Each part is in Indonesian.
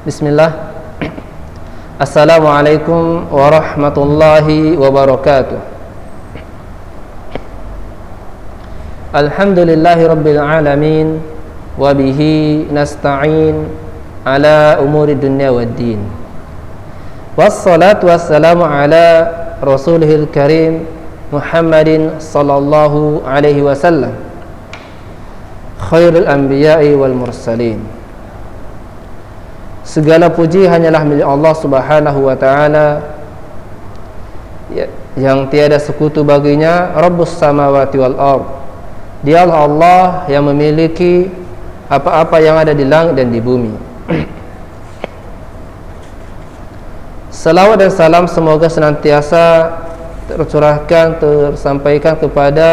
Bismillah. Assalamualaikum warahmatullahi wabarakatuh. Alhamdulillahi rabbil alamin, wa bihi nasta'in ala umuri dunya waddin. Wassalatu wassalamu ala rasulihil karim Muhammadin sallallahu alaihi wasallam, khairul anbiya'i wal mursalin. Segala puji hanyalah milik Allah Subhanahu wa ta'ala yang tiada sekutu baginya, Rabbus samawati wal ardh. Dialah Allah yang memiliki apa-apa yang ada di langit dan di bumi. Salawat dan salam semoga senantiasa tercurahkan, tersampaikan kepada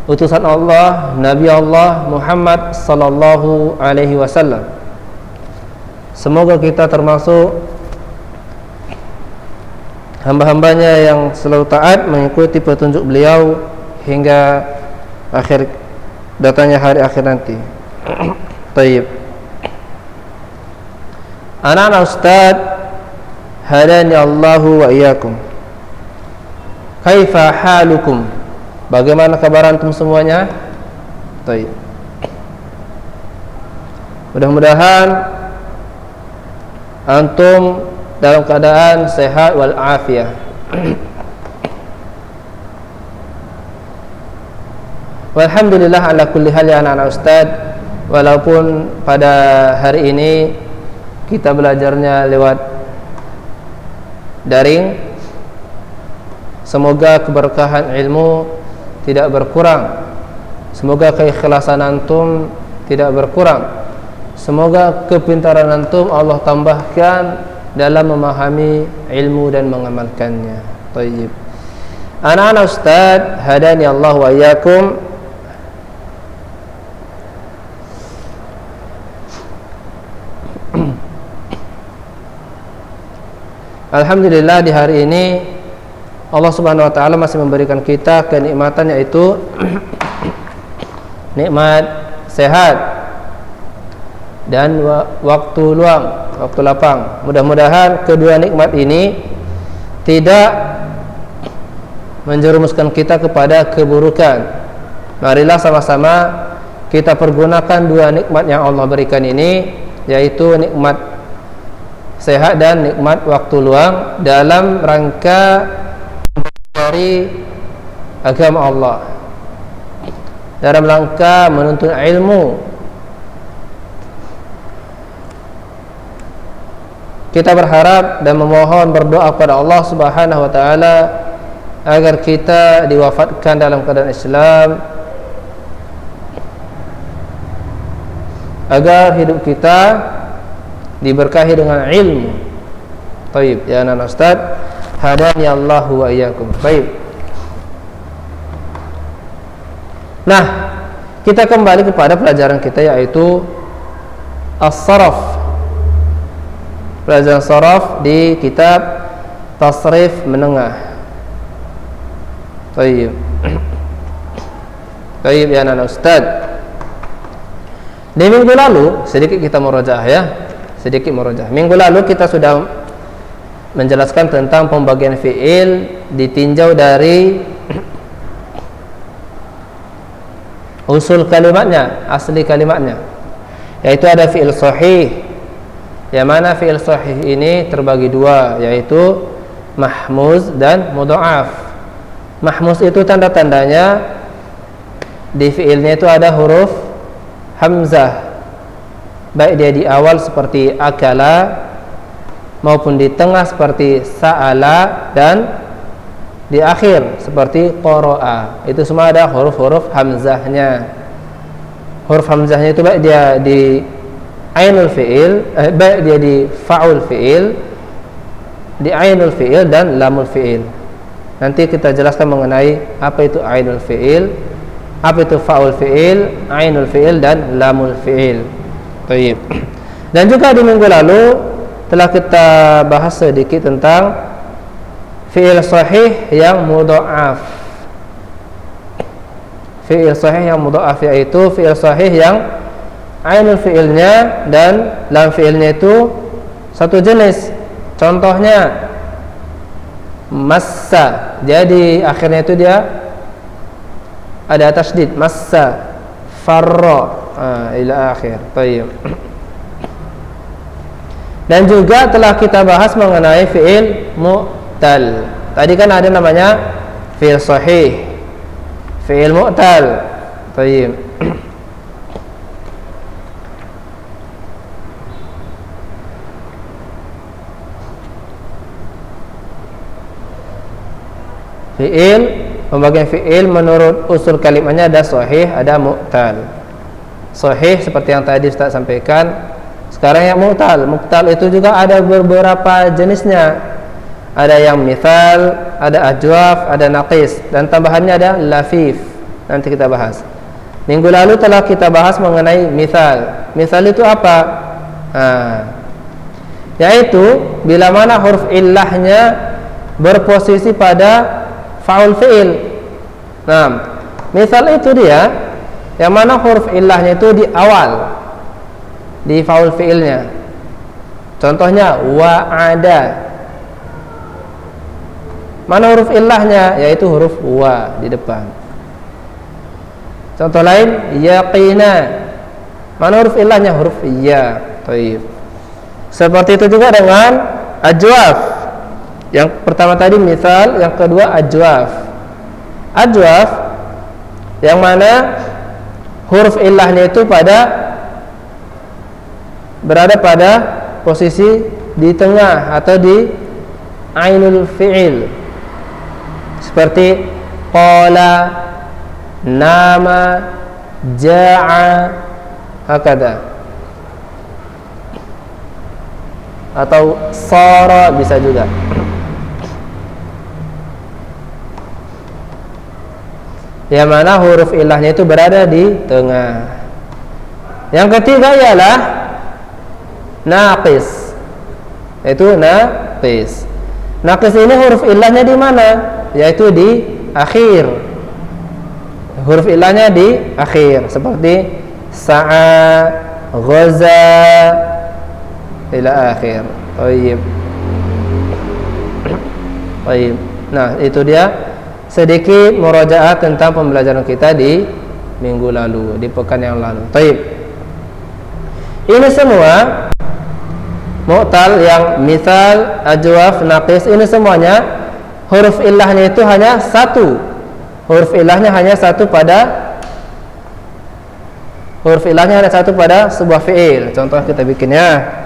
utusan Allah, Nabi Allah Muhammad sallallahu alaihi wasallam. Semoga kita termasuk hamba-hambanya yang selalu taat mengikuti petunjuk beliau hingga akhir datanya hari akhir nanti. Tayyib. Anak-anak Ustaz, hadani Allahu wa iyyakum. Kaifa halukum? Bagaimana kabar antum semuanya? Baik. Mudah-mudahan antum dalam keadaan sehat wal afiyah. Walhamdulillah ala kulli hal ya anak-anak Ustaz. Walaupun pada hari ini kita belajarnya lewat daring, semoga keberkahan ilmu tidak berkurang. Semoga keikhlasan antum tidak berkurang. Semoga kepintaran antum Allah tambahkan dalam memahami ilmu dan mengamalkannya. Tayyib. Anak-anak Ustaz, hadani Allah wa iyyakum. Alhamdulillah di hari ini Allah Subhanahu wa ta'ala masih memberikan kita kenikmatan, yaitu nikmat sehat dan waktu luang, waktu lapang. Mudah-mudahan kedua nikmat ini tidak menjerumuskan kita kepada keburukan. Marilah sama-sama kita pergunakan dua nikmat yang Allah berikan ini, yaitu nikmat sehat dan nikmat waktu luang dalam rangka dari agama Allah, dalam rangka menuntut ilmu. Kita berharap dan memohon, berdoa kepada Allah Subhanahu wa ta'ala agar kita diwafatkan dalam keadaan Islam, agar hidup kita diberkahi dengan ilmu. Baik, ya anak Ustaz, hadani Allahu wa iyyakum. Baik. Nah, kita kembali kepada pelajaran kita, yaitu as-saraf. Pelajaran saraf di kitab Tasrif Menengah. Baik. Baik, ya anak Ustaz. Di minggu lalu sedikit kita murojaah ya. Sedikit murojaah. Minggu lalu kita sudah menjelaskan tentang pembagian fi'il ditinjau dari usul kalimatnya, asli kalimatnya, yaitu ada fi'il sahih, yang mana fi'il sahih ini terbagi dua, yaitu mahmuz dan mudha'af. Mahmuz itu tanda-tandanya di fi'ilnya itu ada huruf hamzah, baik dia di awal seperti akala, maupun di tengah seperti sa'ala, dan di akhir seperti qara'a. Itu semua ada huruf-huruf hamzahnya. Huruf hamzahnya itu baik dia di ainul fi'il, baik dia di fa'ul fi'il, di ainul fi'il dan lamul fi'il. Nanti kita jelaskan mengenai apa itu ainul fi'il, apa itu fa'ul fi'il, ainul fi'il dan lamul fi'il. Baik. Dan juga di minggu lalu telah kita bahas sedikit tentang fi'il sahih yang mudha'af. Fi'il sahih yang mudha'af yaitu fi'il sahih yang ainul fi'ilnya dan lam fi'ilnya itu satu jenis. Contohnya massa, jadi akhirnya itu dia ada tasydid, massa, farra, ila akhir. Baik. Dan juga telah kita bahas mengenai fi'il mu'tal. Tadi kan ada namanya fi'il sahih, fi'il mu'tal. Baik. Fi'il, pembagian fi'il menurut usul kalimatnya ada sahih, ada mu'tal. Sahih seperti yang tadi Ustaz sampaikan. Sekarang yang mu'tal. Mu'tal itu juga ada beberapa jenisnya. Ada yang mithal, ada ajwaf, ada naqis, dan tambahannya ada lafif. Nanti kita bahas. Minggu lalu telah kita bahas mengenai mithal. Mithal itu apa? Yaitu bila mana huruf illahnya berposisi pada fa'ul fi'il. Nah, misal itu dia yang mana huruf illahnya itu di awal, di fa'ul fi'ilnya. Contohnya wa'ada. Mana huruf illahnya? Yaitu huruf wa di depan. Contoh lain, yaqina. Mana huruf illahnya? Huruf ya. Baik. Seperti itu juga dengan ajwaf. Yang pertama tadi misal, yang kedua ajwaf. Ajwaf yang mana huruf illahnya itu berada pada posisi di tengah atau di ainul fi'il. Seperti qala, nama, ja'a, hakada. Atau sara bisa juga. Yang mana huruf ilahnya itu berada di tengah. Yang ketiga ialah naqis. Itu naqis. Naqis ini huruf ilahnya di mana? Yaitu di akhir. Huruf ilahnya di akhir, seperti sa'a, ghaza, ila akhir. Baik. Baik. Nah, itu dia sedikit murajaah tentang pembelajaran kita di minggu lalu, di pekan yang lalu. Baik. Ini semua mu'tal yang misal, ajwaf, naqis, ini semuanya huruf ilahnya itu hanya satu. Huruf ilahnya hanya satu pada sebuah fi'il. Contoh kita bikinnya.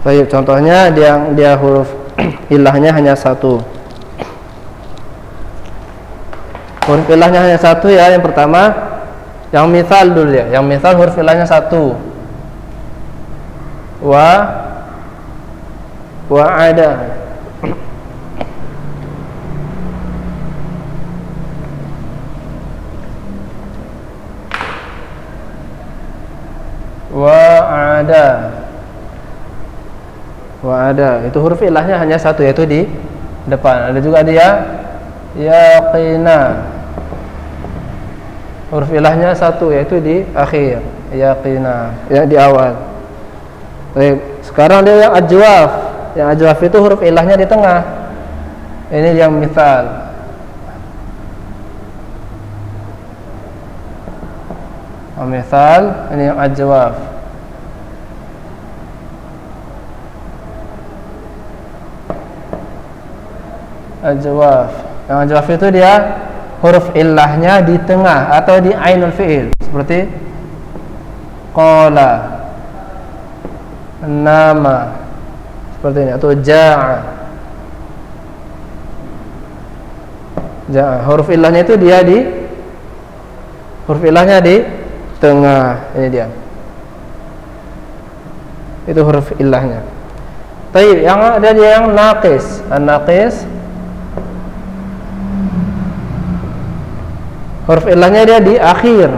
Baik, contohnya dia huruf ilahnya hanya satu. Huruf ilahnya hanya satu ya. Yang pertama, yang misal dulu ya. Yang misal huruf ilahnya satu. Wa'ada. Wa'ada. Itu huruf ilahnya hanya satu, yaitu di depan. Ada juga dia yaqina. Huruf ilahnya satu, yaitu di akhir. Yaqina, ya di awal. Baik, sekarang dia yang ajwaf. Yang ajwaf itu huruf ilahnya di tengah. Ini yang misal. Misal ini yang ajwaf. Ajwaf. Yang ajwaf itu dia huruf illahnya di tengah atau di ainul fi'il, seperti qala, nama, seperti ini, atau ja'a. Ja'a. Huruf illahnya itu dia di huruf illahnya di tengah. Ini dia. Itu huruf illahnya. Baik, yang ada dia yang naqis. An-naqis, huruf illahnya dia di akhir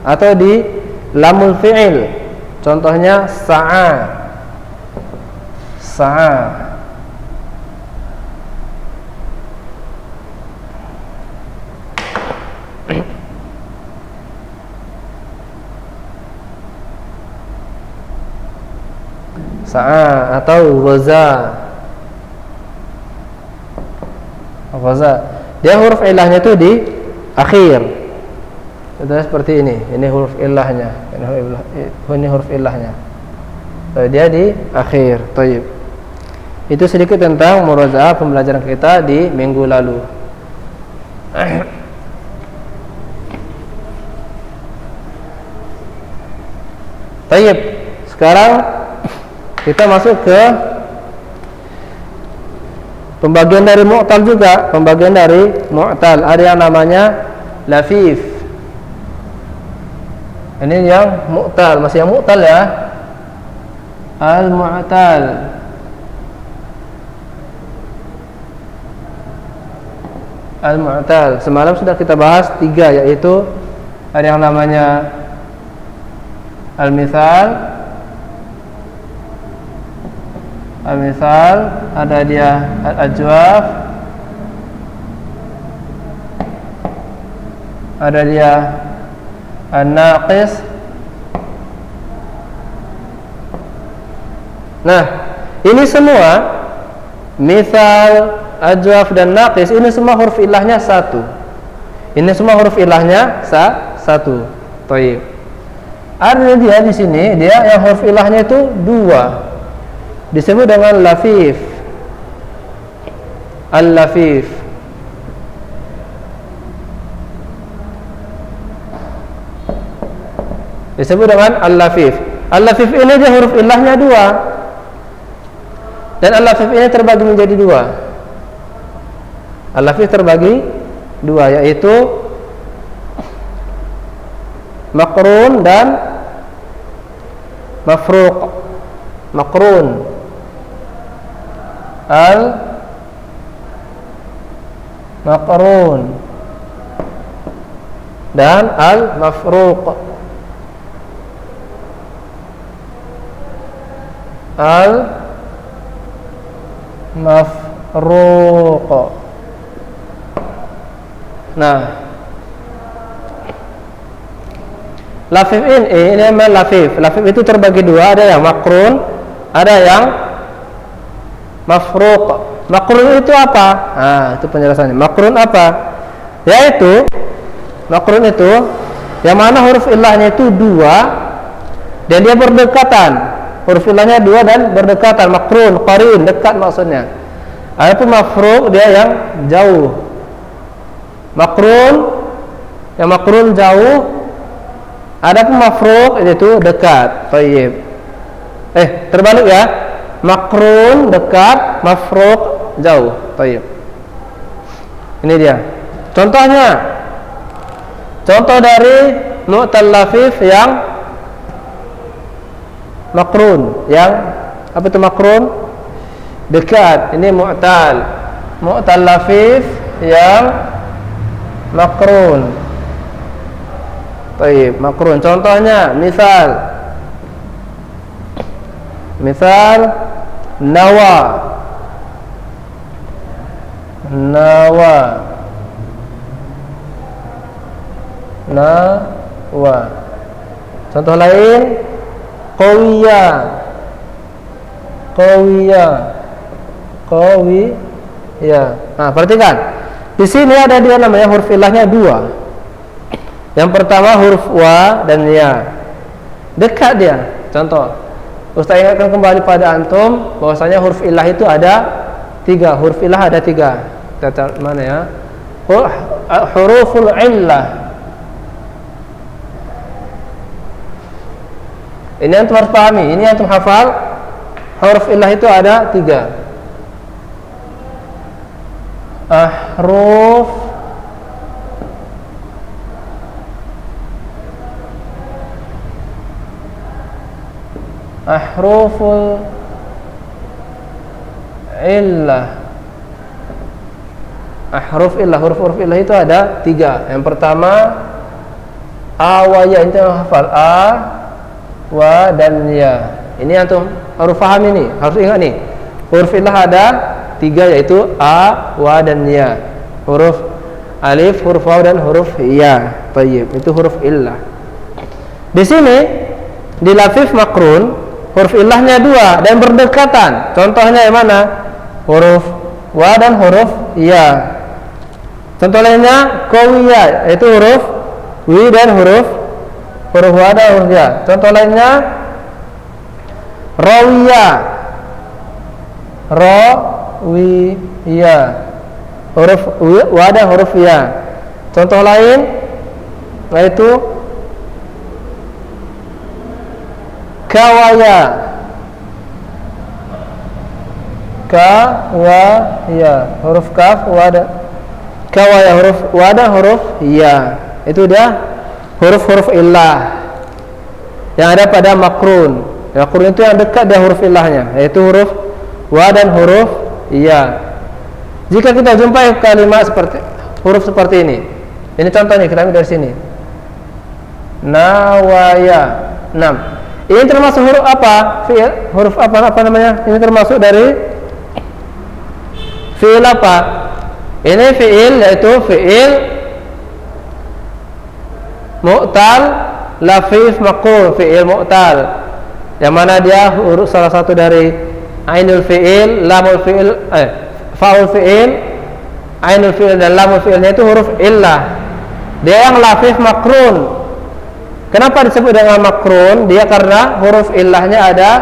atau di lamul fi'il. Contohnya sa'a. Sa'a. Sa'a atau ghaza. Ghaza. Dia huruf illahnya itu di akhir. Sudah seperti ini. Ini huruf illahnya. Ini huruf illahnya. Dia di akhir. Taib. Itu sedikit tentang murajaah pembelajaran kita di minggu lalu. Taib. Sekarang kita masuk ke pembagian dari mu'tal juga. Pembagian dari mu'tal ada yang namanya lafif. Ini yang mu'tal, masih yang mu'tal ya. Al-mu'tal. Al-mu'tal. Semalam sudah kita bahas 3, yaitu ada yang namanya al-mithal. Al-mithal, ada dia al-ajwaf, ada dia an-naqis. Nah, ini semua mithal, ajwaf dan naqis, ini semua huruf ilahnya satu. Ini semua huruf ilahnya satu. Baik. Ada dia di sini, dia yang huruf ilahnya itu 2. Disebut dengan lafif. Al-lafif. Disebut dengan al-lafif. Al-lafif ini dia huruf illahnya 2. Dan al-lafif ini terbagi menjadi 2. Al-lafif terbagi 2, yaitu maqrun dan mafruq. Maqrun, al-maqrun dan al-mafruq. Al-mafruq. Nah, lafif ini namanya lafif. Lafif itu terbagi 2, ada yang maqrun, ada yang mafruq. Maqrun itu apa? Nah, itu penjelasannya. Maqrun apa? Yaitu maqrun itu yang mana huruf illahnya itu 2 dan dia berdekatan. Huruf illahnya 2 dan berdekatan. Maqrun, qarin, dekat maksudnya. Adapun mafruq dia yang jauh. Maqrun, yang maqrun jauh. Adapun mafruq itu dekat. Thayyib. Terbalik ya. Maqrun dekat, mafruq jauh. Thayyib. Ini dia. Contohnya. Contoh dari mu'tal lafif yang maqrun, yang apa itu maqrun? Dekat. Ini mu'tal. Mu'tal lafif yang maqrun. Baik, maqrun. Contohnya, misal nawa. Contoh lain, qawiyah. Nah, perhatikan. Di sini ada dia namanya huruf ilahnya 2. Yang pertama huruf wa dan ya. Dekat dia. Contoh, Ustaz ingatkan kembali pada antum bahwasanya huruf illah itu ada 3. Huruf illah ada 3. Kita mana ya? Huruful illah. Ini antum harus pahami. Ini antum hafal. Huruf illah itu ada 3. Ahruful illah. Huruf illah itu ada 3. Yang pertama a wa ya, itu hafal a wa dan ya. Ini antum harus paham, ini harus ingat nih. Huruf illah ada 3, yaitu a, wa dan ya. Huruf alif, huruf waw dan huruf ya. Tayyib, itu huruf illah. Di sini di lafif makrun huruf illahnya 2 dan berdekatan. Contohnya yang mana? Huruf wa dan huruf ya. Contoh lainnya qawiyya, yaitu huruf wi dan huruf wa dan huruf ya. Contoh lainnya rawiyya, huruf wa dan huruf ya. Contoh lain yaitu kawaya, huruf kaf wa dan kawaya, huruf wa dan huruf ya. Itu dia huruf-huruf illah yang ada pada makrun. Makrun itu yang dekat dengan huruf illahnya, yaitu huruf wa dan huruf ya. Jika kita jumpai kalimat seperti huruf seperti ini contoh nih, kita ambil dari sini. Nawaya. 6. Ini termasuk huruf apa? Fi'il. Huruf apa namanya? Ini termasuk dari fi'il apa? Ini fi'il, yaitu fi'il mu'tal lafif makrun, fi'il mu'tal. Yang mana dia huruf salah satu dari ainul fi'il, lamul fi'il, fa'ul fi'il, ainul fi'il dan lamul fi'ilnya itu huruf illah. Dia yang lafif makrun. Kenapa disebut dengan makrun? Dia karena huruf illahnya ada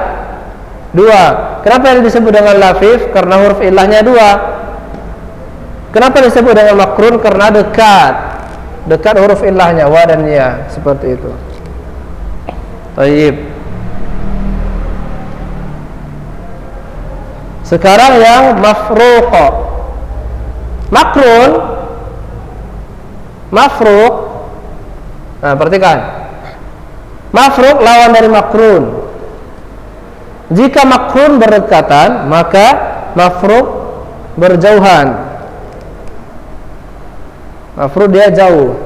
2. Kenapa yang disebut dengan lafif? Karena huruf illahnya 2. Kenapa disebut dengan makrun? Karena dekat huruf illahnya wa dan ya, seperti itu. Baik. Sekarang yang mafruq. Mafruq. Nah, perhatikan. Mafruq lawan dari makrun. Jika makrun berdekatan, maka mafruq berjauhan. Mafruq dia jauh.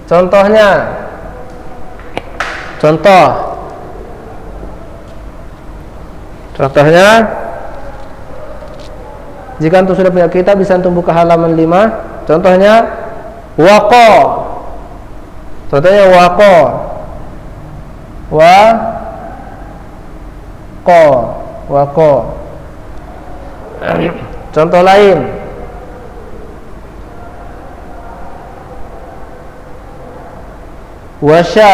Contohnya, jika antum sudah punya kitab, bisa antum buka halaman 5. Contohnya waqa. Waqa. Contoh lain, wasya.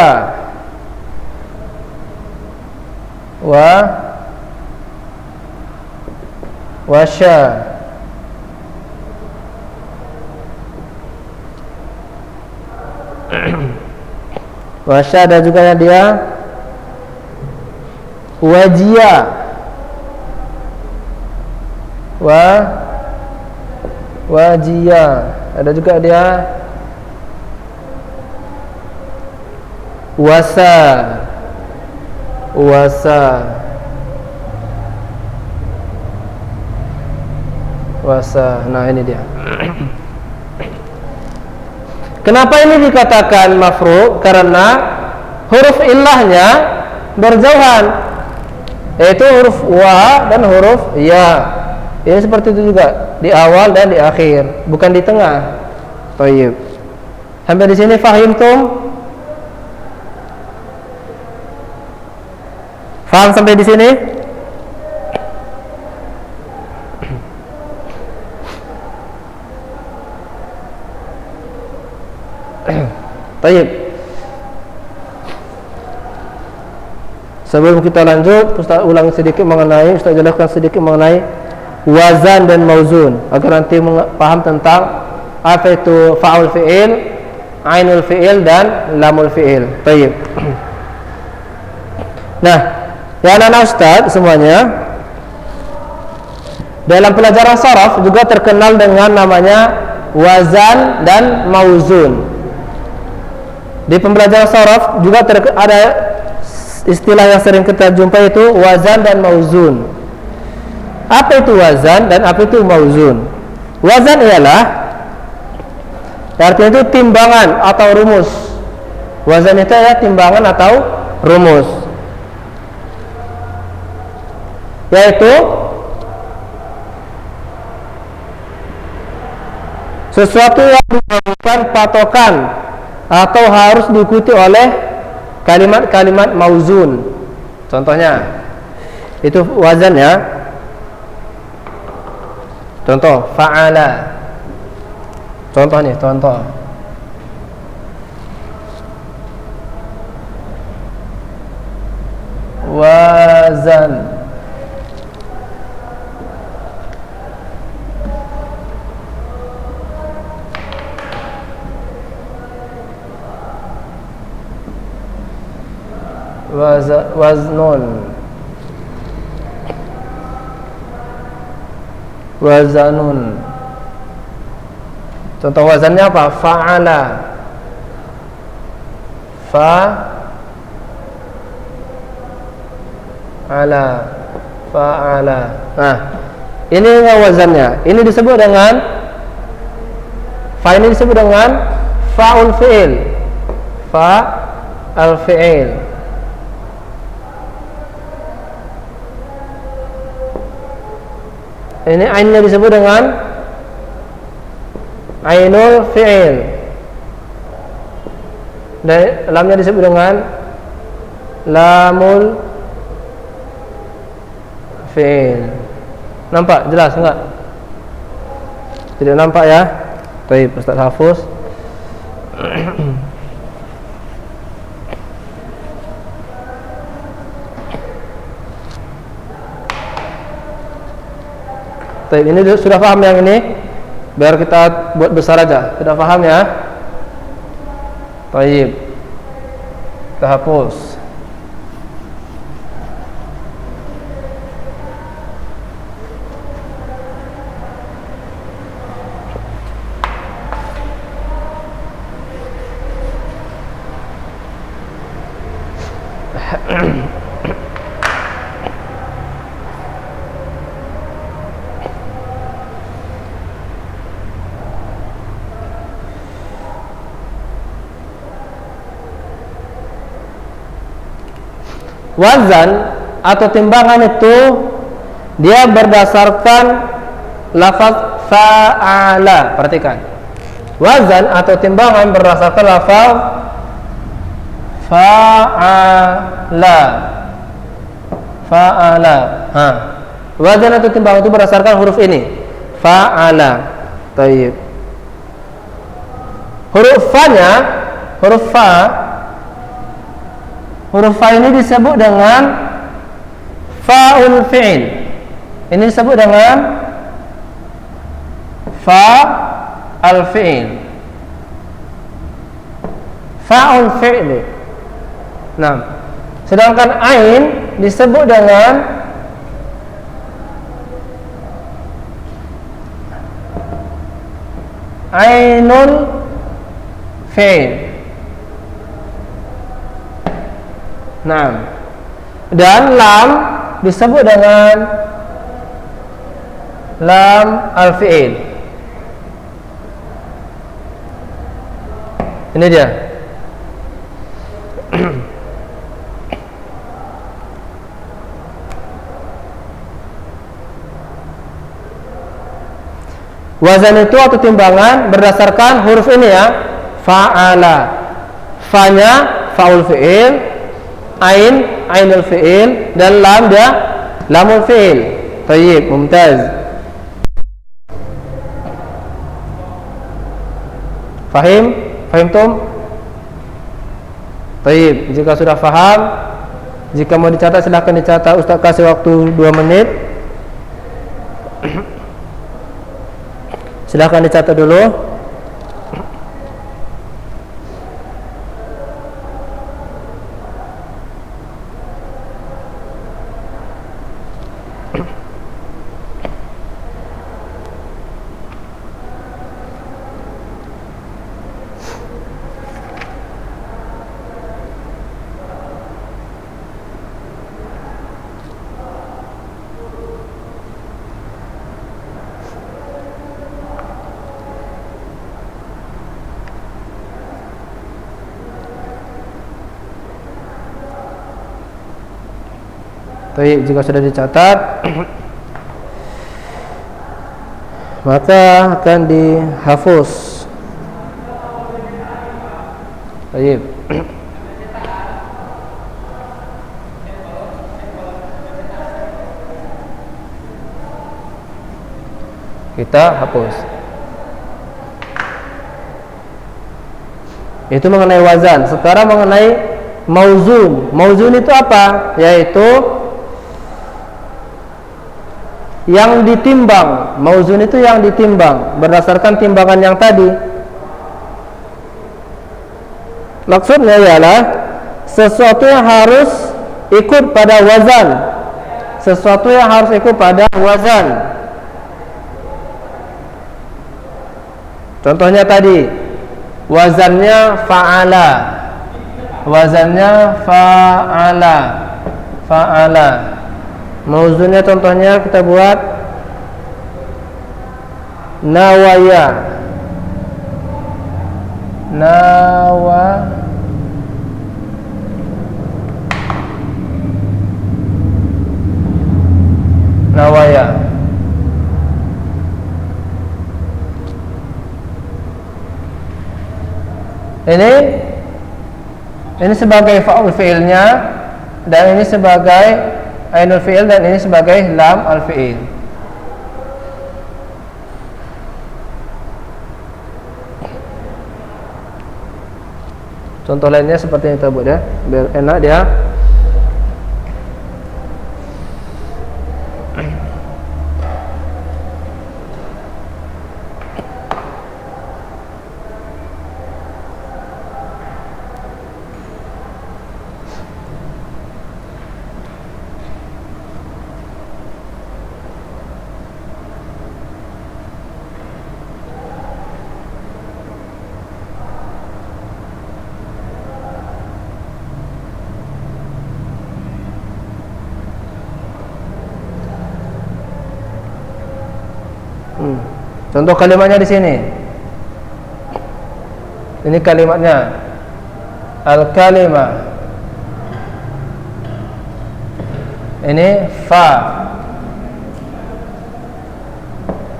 Wasya ada juga yang dia wajia. Wajia ada juga dia wasa. Nah, ini dia. Kenapa ini dikatakan mafruq? Karena huruf illahnya berjauhan, yaitu huruf wa dan huruf ya. Ini seperti itu juga, di awal dan di akhir, bukan di tengah. Baik. Sampai di sini fahim tum? Faham sampai di sini? Baik. Sebelum kita lanjut, Ustaz ulang sedikit mengenai, Ustaz jelaskan sedikit mengenai wazan dan mauzun agar nanti paham tentang apa itu fa'ul fi'il, ainul fi'il dan lamul fi'il. Baik. Nah, ya anak-anak Ustaz semuanya, dalam pelajaran sharaf juga terkenal dengan namanya wazan dan mauzun. Di pembelajaran sharaf juga ada istilah yang sering kita jumpai itu wazan dan mauzun. Apa itu wazan dan apa itu mauzun? Wazan ialah artinya itu timbangan atau rumus. Wazan itu adalah timbangan atau rumus, yaitu sesuatu yang merupakan patokan atau harus diikuti oleh kalimat-kalimat mauzun. Contohnya itu wazan ya. Contoh fa'ala. Contoh nih, contoh. Wazan. Waznun. Wazanun. Contoh wazannya apa? Fa'ala. Fa'ala. Nah, ini wazannya. Ini disebut dengan ini disebut dengan fa'ul fi'il. Fa'al fi'il. Ini ainnya disebut dengan ainul fi'il. Dan lamnya disebut dengan lamul fi'il. Nampak jelas enggak? Tidak nampak ya? Baik, Ustaz Hafuz. Baik, ini sudah paham yang ini? Biar kita buat besar aja. Sudah paham ya? Baik. Kita hapus. Wazan atau timbangan itu dia berdasarkan lafaz fa'ala. Perhatikan, wazan atau timbangan berdasarkan lafaz fa'ala. Wazan atau timbangan itu berdasarkan huruf ini, fa'ala. Baik. Huruf fa-nya, huruf fa ini disebut dengan fa'ul fi'il. Ini disebut dengan fa'al fi'il. Fa'ul fi'il. Nah, sedangkan ain disebut dengan ainul fi'il. Nah, dan lam disebut dengan lam al-fi'il. Ini dia. Wazan itu atau timbangan berdasarkan huruf ini ya, fa'ala. Fa-nya fa'ul fi'il, ainul fi'il, dan lam dia lamul fi'il. Baik, mumtaz. Fahim? Fahimtum? Baik, jika sudah paham, jika mau dicatat silahkan dicatat. Ustaz kasih waktu 2 menit. Silahkan dicatat dulu. Baik, jika sudah dicatat maka akan dihafuz. Baik. Kita hapus. Itu mengenai wazan. Sekarang mengenai mauzun. Mauzun itu apa? Yaitu yang ditimbang. Mauzun itu yang ditimbang berdasarkan timbangan yang tadi. Maksudnya ialah sesuatu yang harus ikut pada wazan. Sesuatu yang harus ikut pada wazan. Contohnya tadi, wazannya fa'ala. Wazannya fa'ala. Fa'ala. Mauzunnya contohnya kita buat nawaya. Nawaya. Ini sebagai fa'ul fi'ilnya, dan ini sebagai ainul fi'il, dan ini sebagai lam al fi'il. Contoh lainnya seperti yang kita buat ya, biar enak dia. Contoh kalimatnya di sini. Ini kalimatnya. Al-kalimah. Ini fa.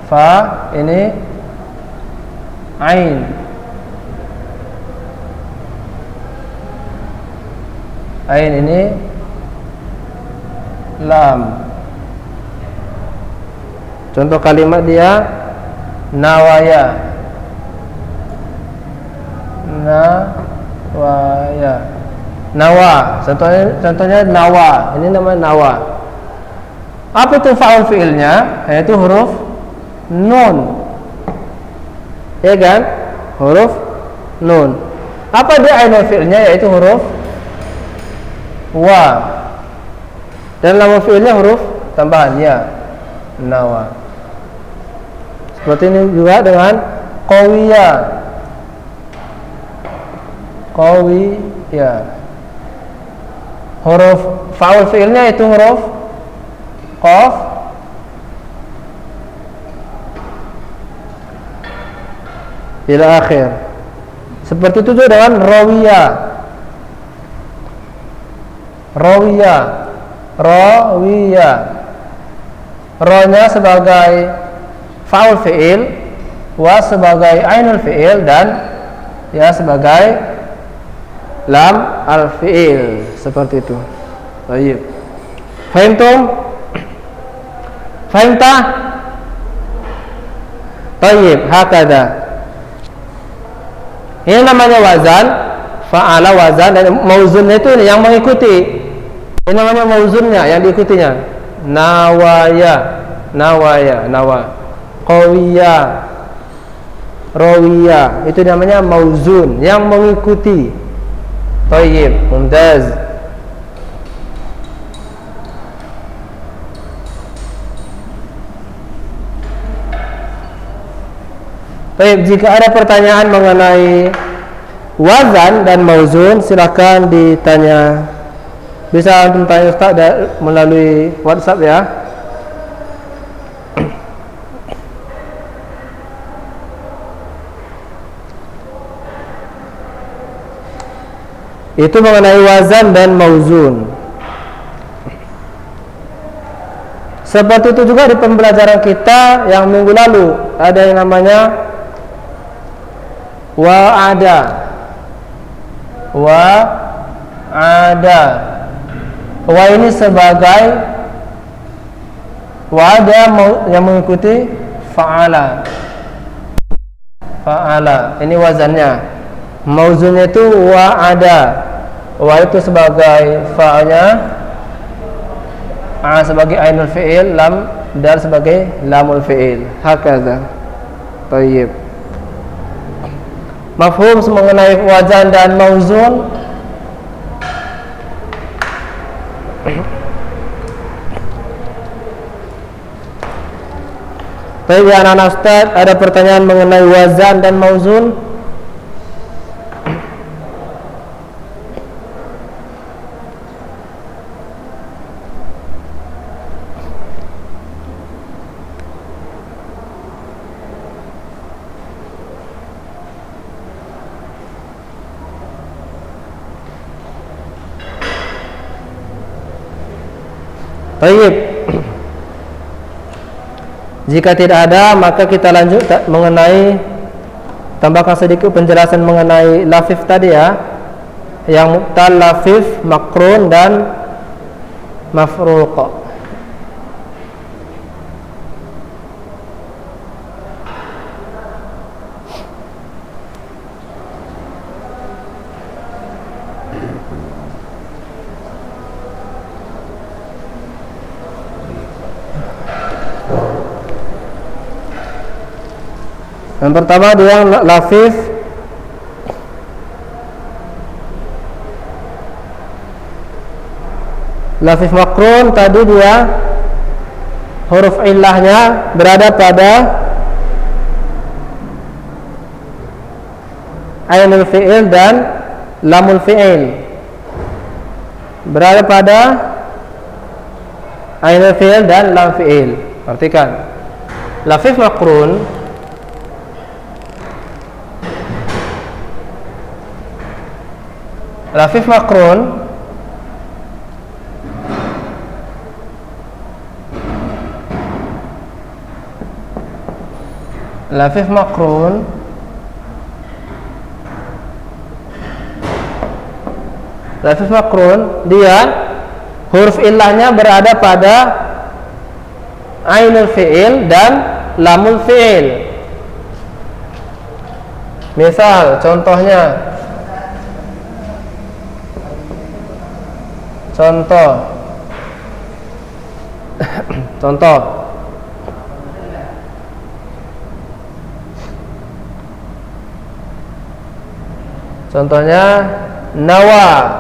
Fa, ini ain. Ain ini lam. Contoh kalimat dia nawaya. Nawaya. Nawa. Contohnya nawa. Ini namanya nawa. Apa itu fa'ul fi'ilnya? Yaitu huruf nun. Ya kan? Huruf nun. Apa dia ainul fi'ilnya? Yaitu huruf wa. Dan lam fi'ilnya huruf tambahan ya. Nawa. Seperti ini juga dengan qawiyah. Qawiyah. Huruf fa'ul fi'ilnya itu huruf qaf. Ila akhir. Seperti itu juga dengan rawiyah. Rawiyah. Rawiyah. Ro-nya sebagai fa'ul fi'il, wa sebagai ainul fi'il, dan ya sebagai lam al fi'il. Seperti itu. Baik. Fahimtum? Fahimtah? Baik, hakada. Ini namanya wazan fa'ala wazan, dan mauzunnya itu yang mengikuti. Ini namanya mauzunnya, yang diikutinya. Nawa. Qawiya, rawiya, itu namanya mauzun, yang mengikuti. Thayyib, mumtaz. Baik, jika ada pertanyaan mengenai wazan dan mauzun, silakan ditanya. Bisa antum tanya Ustaz melalui WhatsApp ya. Itu mengenai wazan dan mauzun. Seperti itu juga di pembelajaran kita yang minggu lalu, ada yang namanya wa'ada. Wa ini sebagai wa'ada yang mengikuti fa'ala. Ini wazannya. Mauzunnya itu wa'ada. Wa itu sebagai fa'nya, sebagai ainul fi'il, lam dan sebagai lamul fi'il. Hakadha. Tayyib. Mafhum mengenai wazan dan mauzun? Baik ya anak-anak Ustaz, ada pertanyaan mengenai wazan dan mauzun? Baik. Jika tidak ada, maka kita lanjut mengenai, tambahkan sedikit penjelasan mengenai lafif tadi ya, yang muqtal, lafif, makrun dan mafruq. Yang pertama dia lafif makrun, tadi dia huruf illahnya berada pada ainul fi'il dan lamul fi'il. Berada pada ainul fi'il dan lam fi'il. Perhatikan, lafif makrun lafif makrun dia huruf illahnya berada pada ainul fi'il dan lamul fi'il. Misal contohnya, contohnya nawa.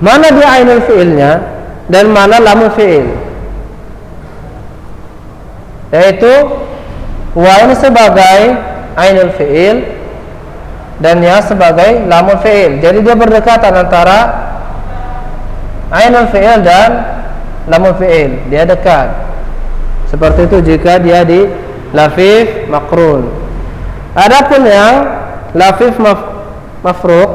Mana dia ainul fi'ilnya dan mana lamul fi'il? Yaitu wa ini sebagai ainul fi'il dan ya sebagai lamul fi'il. Jadi dia berdekatan antara ainul fi'il dan lamul fi'il. Dia dekat. Seperti itu jika dia di lafif makrun. Adapun yang lafif mafruq,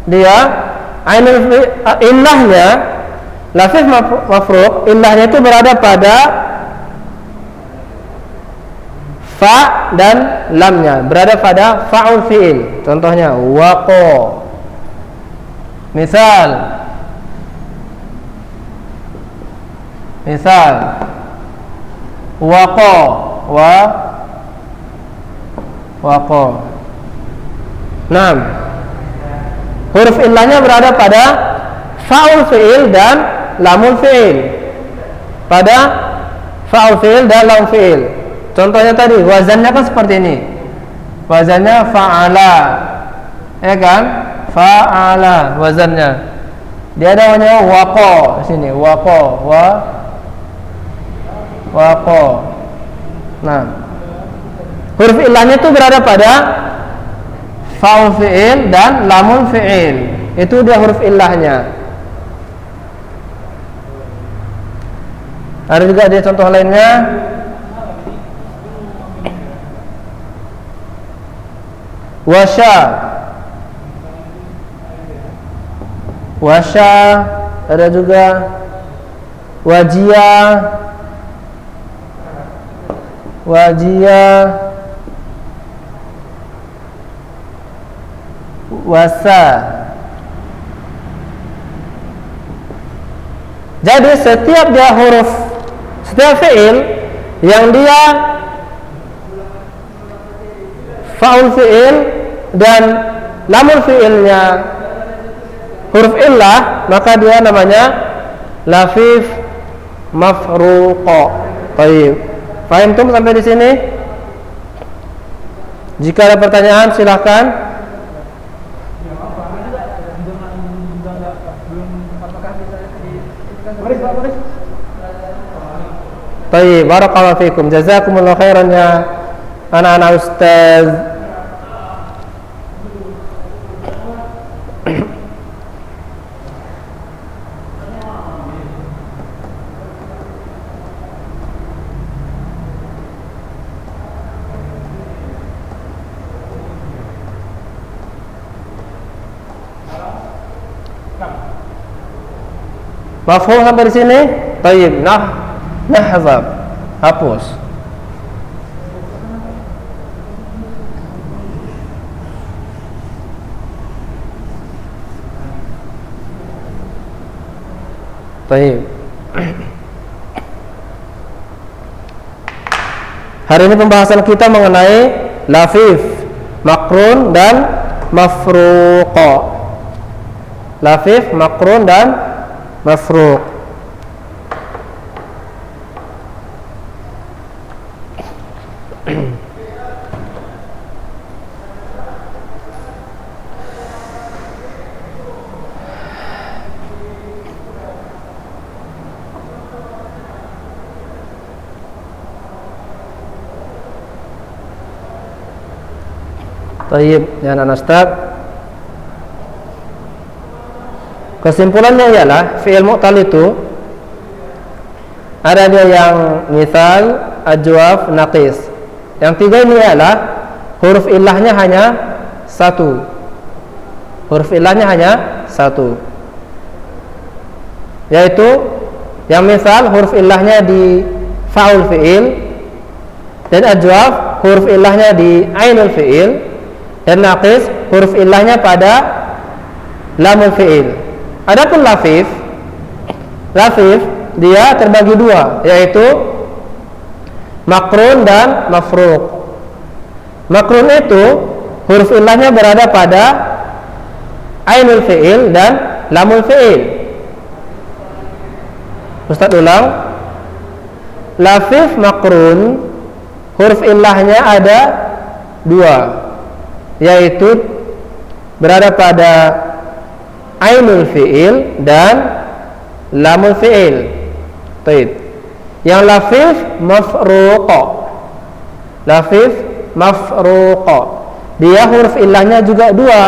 dia ainul illahnya Lafif mafruq illahnya itu berada pada fa dan lamnya, berada pada fa'ul fi'il. Contohnya waqa. Misal waqa waqa. Naam. Huruf illahnya berada pada fa'ul fi'il dan lamul fi'il. Pada fa'ul fi'il dan lam fi'il. Contohnya tadi wazannya kan seperti ini. Wazannya fa'ala. Ya kan? Fa'ala wazannya. Dia ada namanya waqa sini, waqa waqa. Nah, huruf illahnya itu berada pada fa'ul fi'il dan lamul fi'il. Itu dia huruf illahnya. Ada juga dia contoh lainnya. Wasya ada juga. Wajia wasa. Jadi setiap fi'il yang dia fa'ul fi'il dan lamul fi'ilnya huruf illah, maka dia namanya lafif mafruqa. Baik. Paham tuh sampai di sini? Jika ada pertanyaan silakan. Baik, barakallahu fikum. Jazakumullahu khairan ya anak-anak ustaz. Mafhum sampai di sini? Baik, nahzab. Hapus. Baik. Hari ini pembahasan kita mengenai lafif, makrun dan mafruqa. Lafif, makrun dan mafruq. Baik, ya anak ustaz. Kesimpulannya ialah fi'il mu'tal itu ada dia yang misal, ajwaf, naqis. Yang tiga ini ialah huruf illahnya hanya satu. Huruf illahnya hanya satu. Yaitu yang misal huruf illahnya di fa'ul fi'il, dan ajwaf huruf illahnya di ainul fi'il, dan naqis huruf illahnya pada lamul fi'il. Adapun lafif dia terbagi dua, yaitu makrun dan mafruq. Makrun itu huruf illahnya berada pada ainul fi'il dan lamul fi'il. Ustaz ulang. Lafif makrun huruf illahnya ada dua, yaitu berada pada ainul fi'il dan lamul fi'il. Baik. Yang lafif mafruqa. Lafif mafruqa. Dia huruf illahnya juga dua.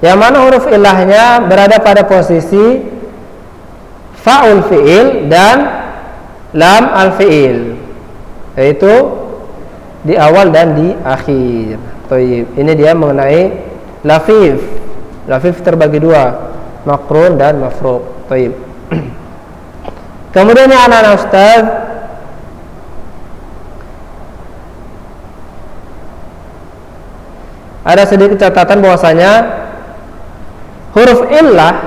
Yang mana huruf illahnya berada pada posisi fa'ul fi'il dan lam al fi'il. Yaitu di awal dan di akhir. Baik. Ini dia mengenai lafif. Lafif terbagi dua, makrun dan mafruq. Baik. Kemudian yang anak-anak Ustaz, ada sedikit catatan bahwasanya huruf illah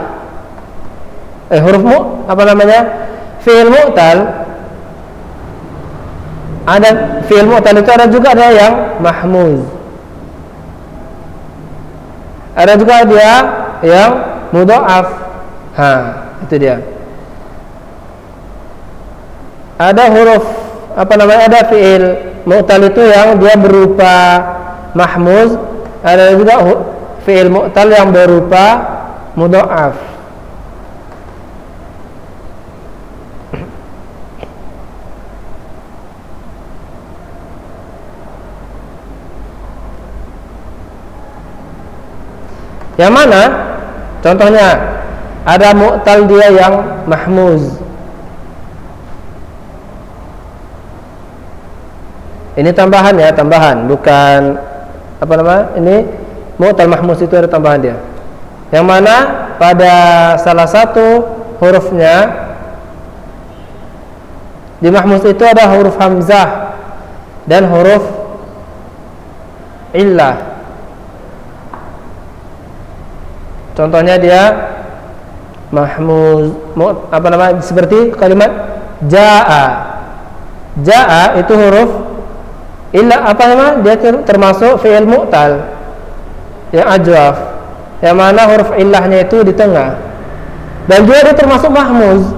fi'il mu'tal, ada fi'il mu'tal itu ada juga ada yang mahmuz, ada juga dia yang mudha'af. Itu dia. Ada huruf ada fi'il mu'tal itu yang dia berupa mahmuz, ada juga fi'il mu'tal yang berupa mudha'af. Yang mana? Contohnya ada mu'tal dia yang mahmuz. Ini tambahan ya, tambahan, bukan ini mu'tal mahmuz itu ada tambahan dia. Yang mana pada salah satu hurufnya di mahmuz itu ada huruf hamzah dan huruf illah. Contohnya dia mahmuz, seperti kalimat jaa. Jaa itu huruf illah, dia termasuk fi'il mu'tal yang ajwaf, yang mana huruf illahnya itu di tengah, dan juga dia termasuk mahmuz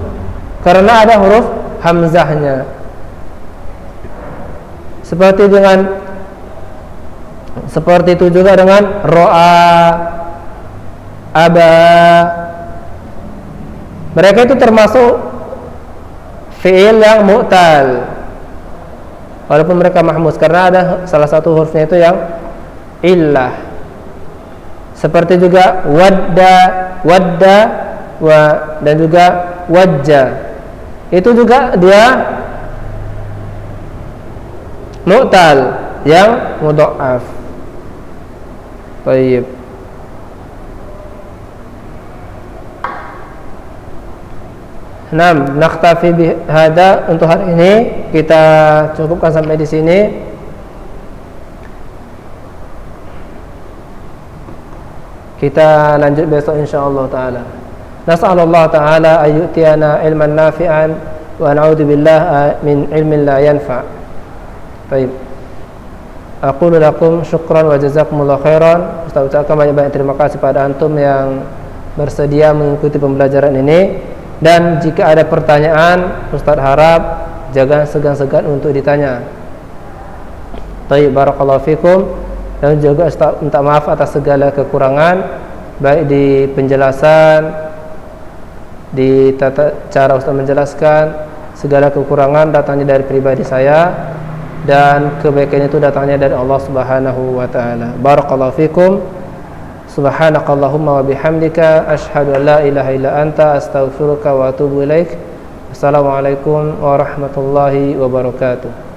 karena ada huruf hamzahnya. Seperti itu juga dengan ro'a, aba, mereka itu termasuk fi'il yang mu'tal walaupun mereka mahmuz karena ada salah satu hurufnya itu yang illah. Seperti juga wadda dan juga wajja, itu juga dia mu'tal yang mudha'af. Baik. Naktafi bihada, untuk hari ini kita cukupkan sampai di sini. Kita lanjut besok insyaallah taala. Nas'alullah taala ayyutiyana ilman nafi'an wa na'udzubillah min ilmin la yanfa'. Baik. Aqulu lakum syukran wa jazakumullahu khairan. Ustaz ucapkan banyak-banyak terima kasih pada antum yang bersedia mengikuti pembelajaran ini. Dan jika ada pertanyaan, Ustaz harap jangan segan-segan untuk ditanya. Baik, barakallahu fikum. Dan juga Ustaz minta maaf atas segala kekurangan, baik di penjelasan, di tata cara Ustaz menjelaskan. Segala kekurangan datangnya dari pribadi saya, dan kebaikan itu datangnya dari Allah Subhanahu wa taala. Barakallahu fikum. Subhanakallahumma wa bihamdika asyhadu an la ilaha illa anta astaghfiruka wa atubu ilaik. Assalamualaikum warahmatullahi wabarakatuh.